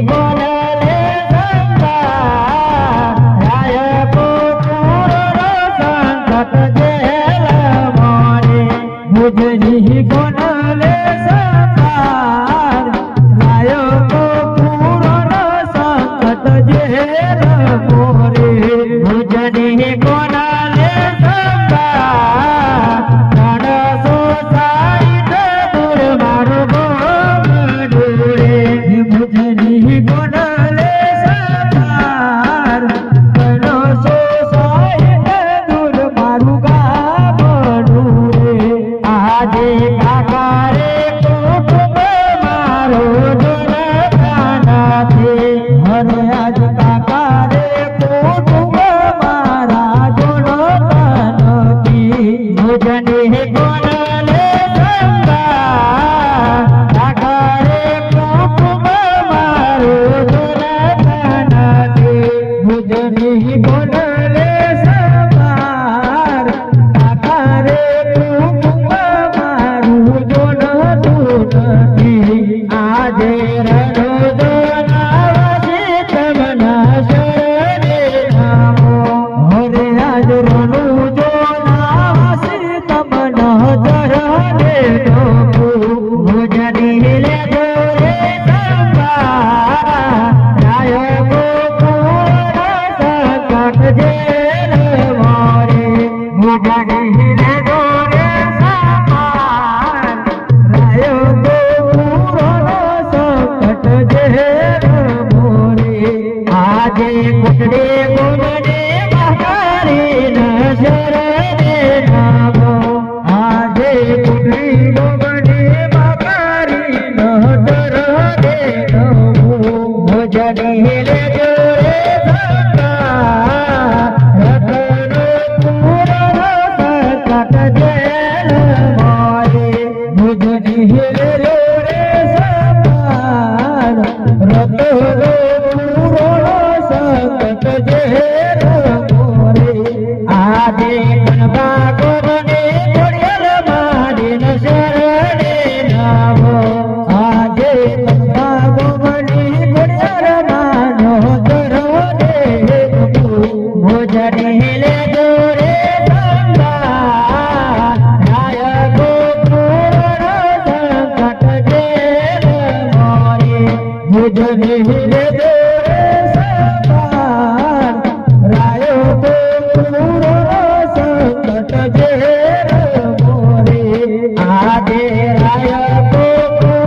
બોલલે સંસાર રાય પૂરો સંકટ જેલ મોરે ભુજની બોલલે સંસાર રાય પૂરો સંકટ જેલ મોરે ભુજની બોલલે સંસાર રણસો સાઈઠ દૂર મારો ભુજની બોલલે સંસાર રણસો સાઈઠ દૂર મારું ગામ ડૂરે આજે કાકા રે કુટુંબ મારો જોડકાનાથી હરે આજ કાકા રે કુટુંબ મારા જોડકાનાથી ભુજની બોલલે સંસાર કાકા રે કુટુંબ મારો જોડકાનાથી ભુજની બોલલે સંસાર કાકા રે કુટુંબ મારું જોડતું નથી આજે રણોદોનાવાસી તમના શરણે નામો હરે આજ રણોદોનાવાસી તમના ચરણે નમો ભુજની લેજો રે સંસાર રાય ગોકુળ સંકટ જેલ મોરે ભુજની લેજો રે સંસાર રાય ગોકુળ સંકટ જેલ મોરે આજે કુટડે ગુમને મહારી ન શરણે નામો આજે કુટડી ગુમને મહારી ન શરણે નમો ભુજની લેજો રે સંસાર રતનો પૂરો સંકટ જેલ મોરે ભુજની લેજો રે સંસાર રતનો પૂરો સંકટ જેલ મોરે આજે કનબા ગોરને ઘોડિયાર મારીને શરણે નામો આજે કનબા ગોરની ઘોડિયાર માનો ચરણે નમો ભુજની લેજો રે સંસાર રાય ગોકુળ સંકટ જેલ મોરે ભુજની લેજો